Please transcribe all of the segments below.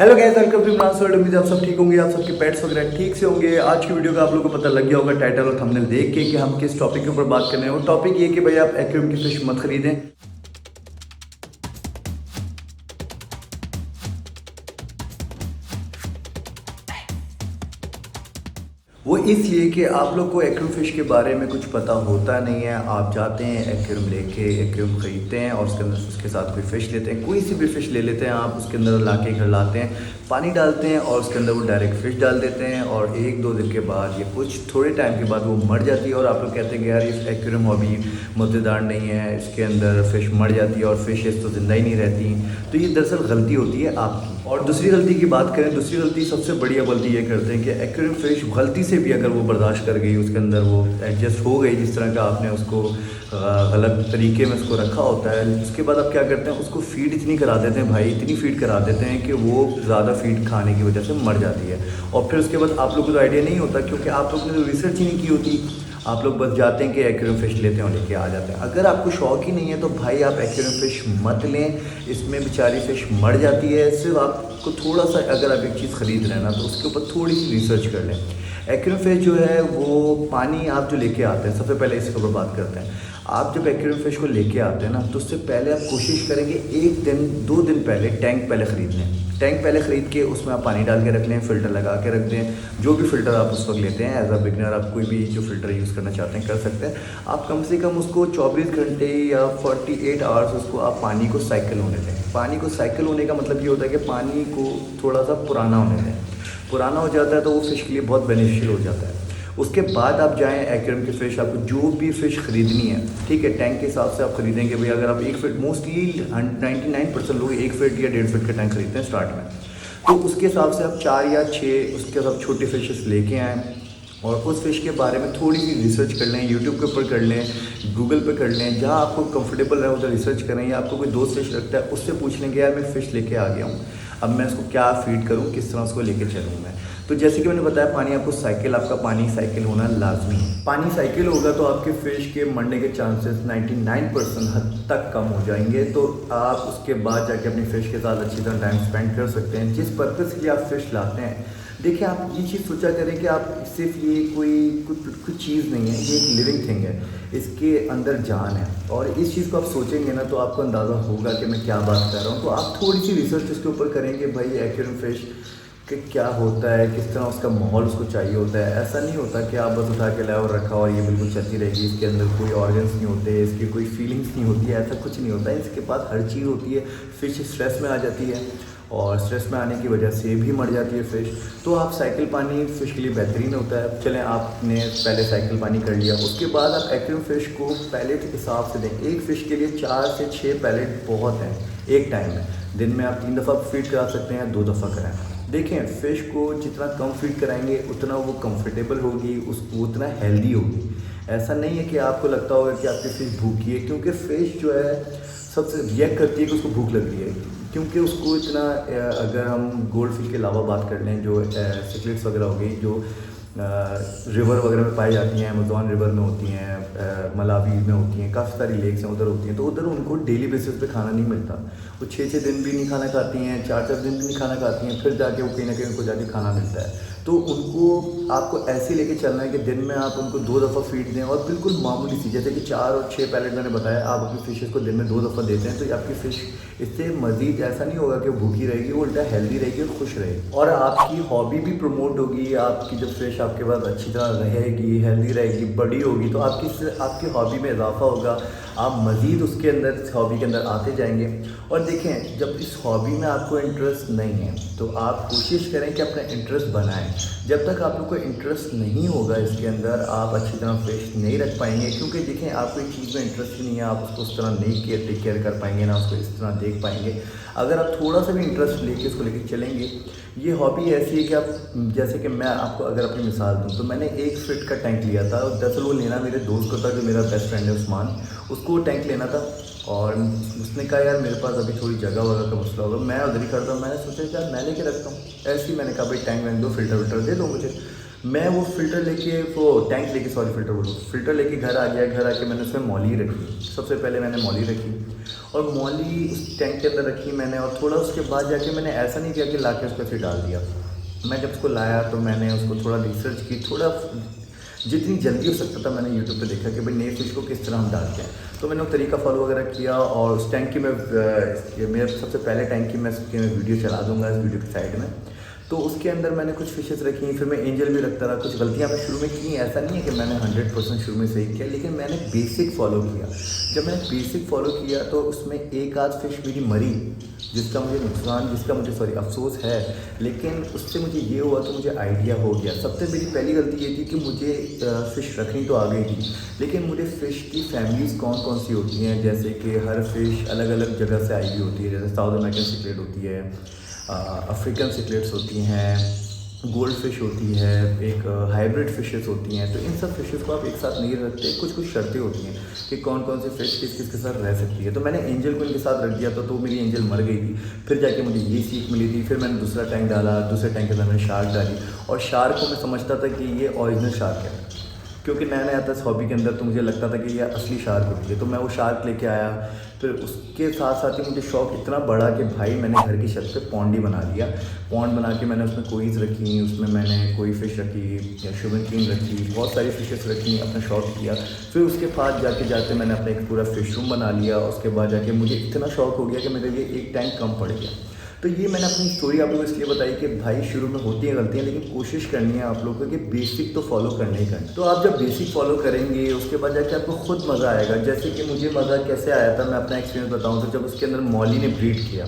Hello guys, welcome to Imran world. उम्मीद है आप सब ठीक होंगे, आप सबके पेट्स वगैरह ठीक से होंगे। आज की वीडियो का आप लोगों को पता लग गया होगा टाइटल और थंबनेल देख के कि हम किस टॉपिक के ऊपर बात कर रहे हैं। वो टॉपिक ये कि भाई आप एक्वेरियम की फिश मत खरीदें। वो इसलिए कि आप लोग को एक्वेरियम फ़िश के बारे में कुछ पता होता नहीं है। आप जाते हैं एक्वेरियम लेके एक्वेरियम ख़रीदते हैं और उसके अंदर उसके साथ कोई फ़िश लेते हैं, कोई सी भी फ़िश ले लेते हैं आप, उसके अंदर ला के घर लाते हैं, पानी डालते हैं और उसके अंदर वो डायरेक्ट फ़िश डाल देते हैं और 1-2 दिन के बाद ये कुछ थोड़े टाइम के बाद वो मर जाती है। और आप लोग कहते हैं कि यार ये एक्वेरियम हॉबी मज़ेदार नहीं है, इसके अंदर फ़िश मर जाती है और फ़िशेस तो ज़िंदा ही नहीं रहती। तो ये दरअसल गलती होती है आपकी। और दूसरी गलती की बात करें, दूसरी गलती सबसे बढ़िया गलती ये करते हैं कि एक्वेरियम फ़िश गलती से भी अगर वो बर्दाश्त कर गई, उसके अंदर वो एडजस्ट हो गई जिस तरह का आपने उसको गलत तरीके में उसको रखा होता है, उसके बाद आप क्या करते हैं, उसको फ़ीड इतनी करा देते हैं भाई, इतनी फ़ीड करा देते हैं कि वो ज़्यादा फ़ीड खाने की वजह से मर जाती है। और फिर उसके बाद आप लोगों को तो आइडिया नहीं होता, क्योंकि आप लोगों ने तो रिसर्च ही नहीं की होती। आप लोग बस जाते हैं कि एक्वेरियम फ़िश लेते हैं और लेके आ जाते हैं। अगर आपको शौक ही नहीं है तो भाई आप एक्वेरियम फ़िश मत लें, इसमें बेचारी फ़िश मर जाती है। सिर्फ आपको थोड़ा सा, अगर आप एक चीज़ ख़रीद रहे हैं ना, तो उसके ऊपर थोड़ी सी रिसर्च कर लें। एक्वेरियम फ़िश जो है वो पानी आप जो लेके आते हैं, सबसे पहले इसके ऊपर बात करते हैं। आप जब एक्वेरियम फ़िश को लेके आते हैं ना, तो उससे पहले आप कोशिश करेंगे 1 दिन 2 दिन पहले टैंक पहले ख़रीद लें। टैंक पहले ख़रीद के उसमें आप पानी डाल के रख लें, फ़िल्टर लगा के रख दें। जो भी फ़िल्टर आप उस वक्त लेते हैं, एज अ बिगनर आप कोई भी जो फ़िल्टर यूज़ करना चाहते हैं कर सकते हैं। आप कम से कम उसको 24 घंटे या 48 आवर्स उसको आप पानी को साइकिल होने दें। पानी को साइकिल होने का मतलब ये होता है कि पानी को थोड़ा सा पुराना होने दें। पुराना हो जाता है तो वो फ़िश के लिए बहुत बेनिफिशियल हो जाता है। उसके बाद आप जाएँ एक्वेरियम की फ़िश, आपको जो भी फ़िश ख़रीदनी है, ठीक है, टैंक के हिसाब से आप ख़रीदेंगे भाई। अगर आप 1 फीट, मोस्टली 99% लोग 1 फीट या 1.5 फीट का टैंक ख़रीदते हैं स्टार्ट में, तो उसके हिसाब से आप 4 या 6 उसके साथ छोटी फ़िशेस लेके आएँ और उस फ़िश के बारे में थोड़ी सी रिसर्च कर लें, यूट्यूब के ऊपर कर लें, गूगल पे कर लें, जहाँ आपको कंफर्टेबल रहे उधर रिसर्च करें। या आपको कोई दोस्त फ़िश रखता है, उससे पूछ लें कि यार मैं फ़िश लेके आ गया हूँ, अब मैं इसको क्या फ़ीड करूँ, किस तरह उसको लेके चलूँ मैं। तो जैसे कि मैंने बताया, पानी आपको साइकिल, आपका पानी साइकिल होना लाजमी है। पानी साइकिल होगा तो आपके फ़िश के मरने के चांसेस 99% हद तक कम हो जाएंगे। तो आप उसके बाद जाके अपनी फ़िश के साथ अच्छी तरह टाइम स्पेंड कर सकते हैं। जिस पर्पज़ के लिए आप फ़िश लाते हैं, देखिए आप ये चीज़ सोचा करें कि आप सिर्फ ये कुछ चीज़ नहीं है, ये एक लिविंग थिंग है, इसके अंदर जान है। और इस चीज़ को आप सोचेंगे ना, तो आपको अंदाज़ा होगा कि मैं क्या बात कर रहा हूँ। तो आप थोड़ी सी रिसर्च इसके ऊपर करेंगे भाई, एक्वेरियम फ़िश कि क्या होता है, किस तरह उसका माहौल उसको चाहिए होता है। ऐसा नहीं होता कि आप बस उठा के लाए और रखा और ये बिल्कुल चलती रहेगी, इसके अंदर कोई ऑर्गन्स नहीं होते, इसकी कोई फीलिंग्स नहीं होती है, ऐसा कुछ नहीं होता है। इसके पास हर चीज़ होती है। फ़िश स्ट्रेस में आ जाती है और स्ट्रेस में आने की वजह से भी मर जाती है फ़िश। तो आप साइकिल पानी फ़िश के लिए बेहतरीन होता है। चलें, आपने पहले साइकिल पानी कर लिया, उसके बाद आप एक्वेरियम फ़िश को पैलेट के हिसाब से दें। एक फ़िश के लिए 4 से 6 पैलेट बहुत हैं एक टाइम में। दिन में आप 3 दफ़ा फ़ीड करा सकते हैं, 2 दफ़ा कराएँ। देखें, फ़िश को जितना कम फ़ीड कराएंगे उतना वो कंफर्टेबल होगी, उसको उतना हेल्दी होगी। ऐसा नहीं है कि आपको लगता होगा कि आपकी फ़िश भूखी है, क्योंकि फ़िश जो है सबसे रिएक्ट करती है कि उसको भूख लग रही है, क्योंकि उसको इतना अगर हम गोल्ड फिश के अलावा बात कर लें, जो सिक्लेट्स वगैरह हो गई, जो रिवर वगैरह में पाई जाती हैं, अमेज़न रिवर में होती हैं, मलावी में होती हैं, काफ़ी सारी लेक्स हैं उधर होती हैं, तो उधर उनको डेली बेसिस पे खाना नहीं मिलता। वो 6-6 दिन भी नहीं खाना खाती हैं, 4-4 दिन भी नहीं खाना खाती हैं, फिर जाके वो कहीं ना कहीं उनको जाके खाना मिलता है। तो उनको आपको ऐसे लेके चलना है कि दिन में आप उनको 2 दफ़ा फ़ीड दें, और बिल्कुल मामूली सी, जैसे कि 4 और 6 पैलेट मैंने बताया, आप अपनी फ़िशेस को दिन में 2 दफ़ा देते हैं, तो आपकी फ़िश इससे मज़ीद ऐसा नहीं होगा कि भूखी रहेगी, वो उल्टा हेल्दी रहेगी और खुश रहेगी, और आपकी हॉबी भी प्रमोट होगी। आपकी जब फ़िश आपके पास अच्छी तरह रहेगी, हेल्दी रहेगी, बड़ी होगी, तो आपकी हॉबी में इजाफा होगा, आप मज़ीद उसके अंदर, हॉबी के अंदर आते जाएंगे। और देखें, जब इस हॉबी में आपको इंटरेस्ट नहीं है तो आप कोशिश करें कि अपना इंटरेस्ट बनाएं। जब तक आप लोग को इंटरेस्ट नहीं होगा इसके अंदर, आप अच्छी तरह फ़िश नहीं रख पाएंगे, क्योंकि देखें, आपको एक चीज़ में इंटरेस्ट ही नहीं है, आप उसको उस तरह नहीं टेक केयर कर पाएंगे, ना उसको इस तरह देख पाएंगे। अगर आप थोड़ा सा भी इंटरेस्ट लेके इसको लेके चलेंगे, ये हॉबी ऐसी है कि आप, जैसे कि मैं आपको अगर अपनी मिसाल दूँ, तो मैंने 1 फीट का टैंक लिया था। दरअसल वो लेना मेरे दोस्त को था, जो मेरा बेस्ट फ्रेंड है उस्मान, उसको टैंक लेना था। और उसने कहा यार मेरे पास अभी थोड़ी जगह वगैरह का मसला होगा, मैं उधर ही करता हूँ। मैंने सोचा यार मैं लेके रखता हूँ। ऐसे ही मैंने कहा भाई टैंक वैंक दो, फ़िल्टर विल्टर दे दो मुझे। मैं वो फ़िल्टर लेके, वो टैंक लेके, सॉरी फ़िल्टर बोलो, फ़िल्टर लेके घर आ गया। घर आके मैंने उसमें मौली रखी। सबसे पहले मैंने मौली रखी और मौली उस टैंक के अंदर रखी मैंने, और थोड़ा उसके बाद जाके मैंने ऐसा नहीं किया कि ला के उसको फिर डाल दिया। मैं जब उसको लाया तो मैंने उसको थोड़ा रिसर्च की, थोड़ा जितनी जल्दी हो सकता था मैंने यूट्यूब पे देखा कि भाई नए फिश को किस तरह हम डालते हैं। तो मैंने वो तरीका फॉलो वगैरह किया, और उस टैंक की मैं मेरे सबसे पहले टैंक की मैं वीडियो चला दूँगा इस वीडियो की साइड में। तो उसके अंदर मैंने कुछ फिशेस रखी, फिर मैं एंजल भी रखता रहा। कुछ गलतियाँ मैं शुरू में की, ऐसा नहीं है कि मैंने 100% शुरू में सही किया, लेकिन मैंने बेसिक फॉलो किया। जब मैंने बेसिक फॉलो किया तो उसमें एक आध फिश मेरी मरी, जिसका मुझे अफसोस है, लेकिन उससे मुझे ये हुआ तो मुझे आइडिया हो गया। सबसे मेरी पहली गलती ये थी कि मुझे फ़िश रखनी तो आ गई थी, लेकिन मुझे फ़िश की फैमिलीज़ कौन कौन सी होती हैं, जैसे कि हर फ़िश अलग अलग जगह से आई हुई होती है। जैसे साउथ अमेरिकन सिक्लेट होती है, अफ्रीकन सिक्लेट्स होती हैं, गोल्ड फिश होती है, एक हाइब्रिड फिशेस होती हैं। तो इन सब फिशेस को आप एक साथ नहीं रखते, कुछ शर्तें होती हैं कि कौन कौन से फिश किस किस के साथ रह सकती है। तो मैंने एंजल को इनके साथ रख दिया था, तो मेरी एंजल मर गई थी। फिर जाके मुझे ये सीख मिली थी। फिर मैंने दूसरा टैंक डाला, दूसरे टैंक के अंदर मैंने शार्क डाली, और शार्क को मैं समझता था कि ये ओरिजिनल शार्क है, क्योंकि नया नया था इस हॉबी के अंदर, तो मुझे लगता था कि ये असली शार्क होती है। तो मैं वो शार्क लेके आया। फिर उसके साथ साथ ही मुझे शौक इतना बढ़ा कि भाई मैंने घर की छत पे पॉन्ड ही बना लिया। पॉन्ड बना के मैंने उसमें कोईज रखी, उसमें मैंने कोई फ़िश रखी या शुगन कीन रखी, बहुत सारी फ़िशेस रखी, अपना शौक किया। फिर उसके बाद जाते मैंने अपना एक पूरा फ़िश रूम बना लिया। उसके बाद जाके मुझे इतना शौक हो गया कि मेरे लिए एक टैंक कम पड़ गया। तो ये मैंने अपनी स्टोरी आप लोगों को इसलिए बताई कि भाई शुरू में होती हैं गलतियाँ, लेकिन कोशिश करनी है आप लोगों को कि बेसिक तो फॉलो करना ही करना। तो आप जब बेसिक फॉलो करेंगे उसके बाद जाके आपको खुद मज़ा आएगा। जैसे कि मुझे मज़ा कैसे आया था, मैं अपना एक्सपीरियंस बताऊँ तो जब उसके अंदर मौली ने ब्रीड किया,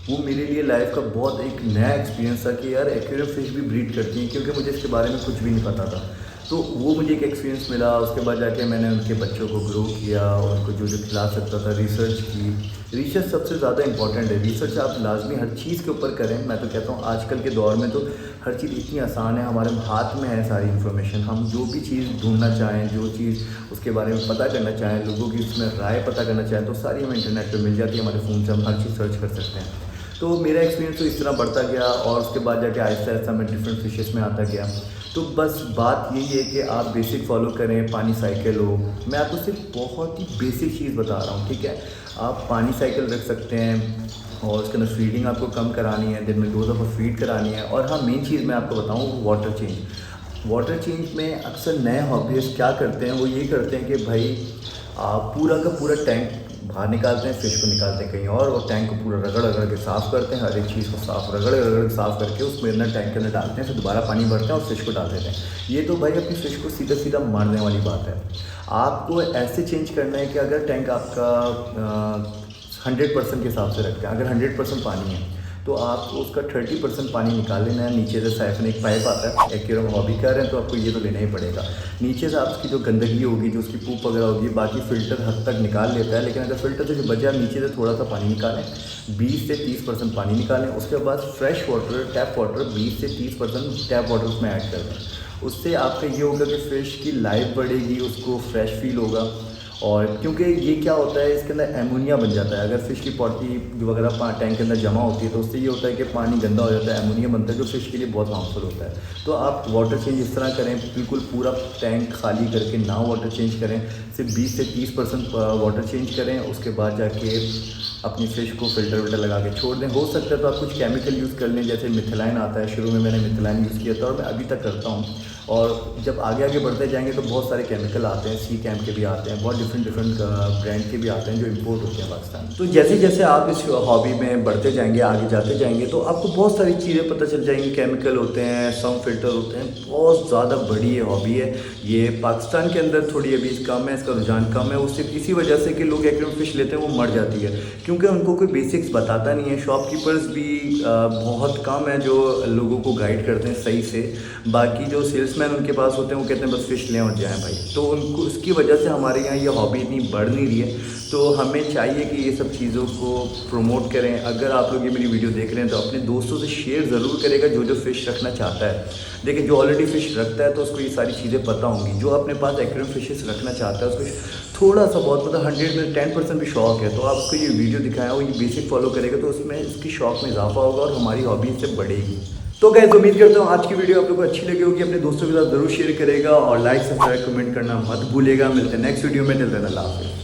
वो मेरे लिए लाइफ का बहुत एक नया एक्सपीरियंस था कि यार एक्वेरियम फिश भी ब्रीड करती हैं, क्योंकि मुझे इसके बारे में कुछ भी नहीं पता था। तो वो मुझे एक एक्सपीरियंस मिला। उसके बाद जाके मैंने उनके बच्चों को ग्रो किया, उनको जो खिला सकता था रिसर्च की। रिसर्च सबसे ज़्यादा इंपॉर्टेंट है। रिसर्च आप लाजमी हर चीज़ के ऊपर करें। मैं तो कहता हूँ आजकल के दौर में तो हर चीज़ इतनी आसान है, हमारे हाथ में है सारी इन्फॉर्मेशन। हम जो भी चीज़ ढूंढना चाहें, जो चीज़ उसके बारे में पता करना चाहें, लोगों की उसमें राय पता करना चाहें, तो सारी हमें इंटरनेट पर मिल जाती है। हमारे फ़ोन से हम हर चीज़ सर्च कर सकते हैं। तो मेरा एक्सपीरियंस तो इस तरह बढ़ता गया, और उसके बाद जाके आहिस्ता आहिस्ता मैं डिफरेंट फिशेस में आता गया। तो बस बात यही है कि आप बेसिक फॉलो करें, पानी साइकिल हो। मैं आपको सिर्फ बहुत ही बेसिक चीज़ बता रहा हूँ, ठीक है। आप पानी साइकिल रख सकते हैं, और उसके अंदर फीडिंग आपको कम करानी है, दिन में 2 दफ़ा फीड करानी है। और हाँ, मेन चीज़ मैं आपको बताऊँ, वाटर चेंज। वाटर चेंज में अक्सर नए हॉबीज़ क्या करते हैं, वो ये करते हैं कि भाई आप पूरा का पूरा टैंक बाहर निकालते हैं, फ़िश को निकालते हैं कहीं और टैंक को पूरा रगड़ रगड़ के साफ़ करते हैं। हर एक चीज़ को रगड़ रगड़ के साफ़ करके उसमें अंदर टैंक के अंदर डालते हैं, फिर दोबारा पानी भरते हैं और फ़िश को डाल देते हैं। ये तो भाई अपनी फ़िश को सीधा सीधा मारने वाली बात है। आपको ऐसे चेंज करना है कि अगर टैंक आपका 100% के हिसाब से रखते हैं, अगर 100% पानी है तो आपको उसका 30% पानी निकाल लेना है। नीचे से साइफन एक पाइप आता है, एक्वेरियम हॉबी कर रहे हैं तो आपको ये तो लेना ही पड़ेगा। नीचे से आपकी जो गंदगी होगी, जो उसकी पूप वगैरह होगी, बाकी फ़िल्टर हद तक निकाल लेता है। लेकिन अगर फ़िल्टर से जो बचे, आप नीचे से थोड़ा सा पानी निकालें, 20 से 30% पानी निकालें। उसके बाद फ्रेश वाटर, टैप वाटर 20 से 30% टैप वाटर उसमें ऐड कर दें। उससे आपका ये होगा कि फ़िश की लाइफ बढ़ेगी, उसको फ्रेश फील होगा। और क्योंकि ये क्या होता है, इसके अंदर एमोनिया बन जाता है। अगर फ़िश की पॉटी वगैरह टैंक के अंदर जमा होती है तो उससे ये होता है कि पानी गंदा हो जाता है, एमोनिया बनता है, जो फ़िश के लिए बहुत हार्मफुल होता है। तो आप वाटर चेंज इस तरह करें, बिल्कुल पूरा टैंक खाली करके ना वाटर चेंज करें, सिर्फ 20 से 30% वाटर चेंज करें। उसके बाद जाके अपनी फ़िश को फ़िल्टर लगा के छोड़ दें। हो सकता है तो आप कुछ केमिकल यूज़ कर लें, जैसे मिथिलाइन आता है। शुरू में मैंने मिथिलाइन यूज़ किया था और मैं अभी तक करता हूँ। और जब आगे बढ़ते जाएंगे तो बहुत सारे केमिकल आते हैं, सी कैम्प के भी आते हैं, बहुत डिफरेंट ब्रांड के भी आते हैं जो इंपोर्ट होते हैं पाकिस्तान। तो जैसे जैसे आप इस हॉबी में बढ़ते जाएंगे, आगे जाते जाएंगे, तो आपको बहुत सारी चीज़ें पता चल जाएंगी। केमिकल होते हैं, सम फिल्टर होते हैं, बहुत ज़्यादा बड़ी ये हॉबी है। ये पाकिस्तान के अंदर थोड़ी अभी कम है, इसका रुझान कम है। वो सिर्फ इसी वजह से कि लोग एक्वेरियम फिश लेते हैं वो मर जाती है, क्योंकि उनको कोई बेसिक्स बताता नहीं है। शॉपकीपर्स भी बहुत कम है जो लोगों को गाइड करते हैं सही से। बाकी जो सेल्समैन उनके पास होते हैं वो कहते हैं बस फ़िश लें और जाएँ भाई। तो उनको उसकी वजह से हमारे यहाँ ये हॉबी इतनी बढ़ नहीं रही है। तो हमें चाहिए कि ये सब चीज़ों को प्रमोट करें। अगर आप लोग ये मेरी वीडियो देख रहे हैं तो अपने दोस्तों से शेयर ज़रूर करेगा जो फ़िश रखना चाहता है। देखिए, जो ऑलरेडी फ़िश रखता है तो उसको ये सारी चीज़ें पता होंगी। जो अपने पास एक्वेरियम फिशेस रखना चाहता है, उसको थोड़ा सा बहुत मतलब 100 में 10% भी शौक है, तो आप उसको ये वीडियो दिखाया, वो ये बेसिक फॉलो करेगा तो उसमें इसकी शौक में इजाफा होगा और हमारी हॉबी इससे बढ़ेगी। तो गाइस, उम्मीद करता हूँ आज की वीडियो आप लोगों को अच्छी लगी होगी। अपने दोस्तों के साथ ज़रूर शेयर करेगा और लाइक, सब्सक्राइब, कमेंट करना मत भूलेगा। मिलते हैं नेक्स्ट वीडियो में। टिल देन अल्लाह हाफ़िज़।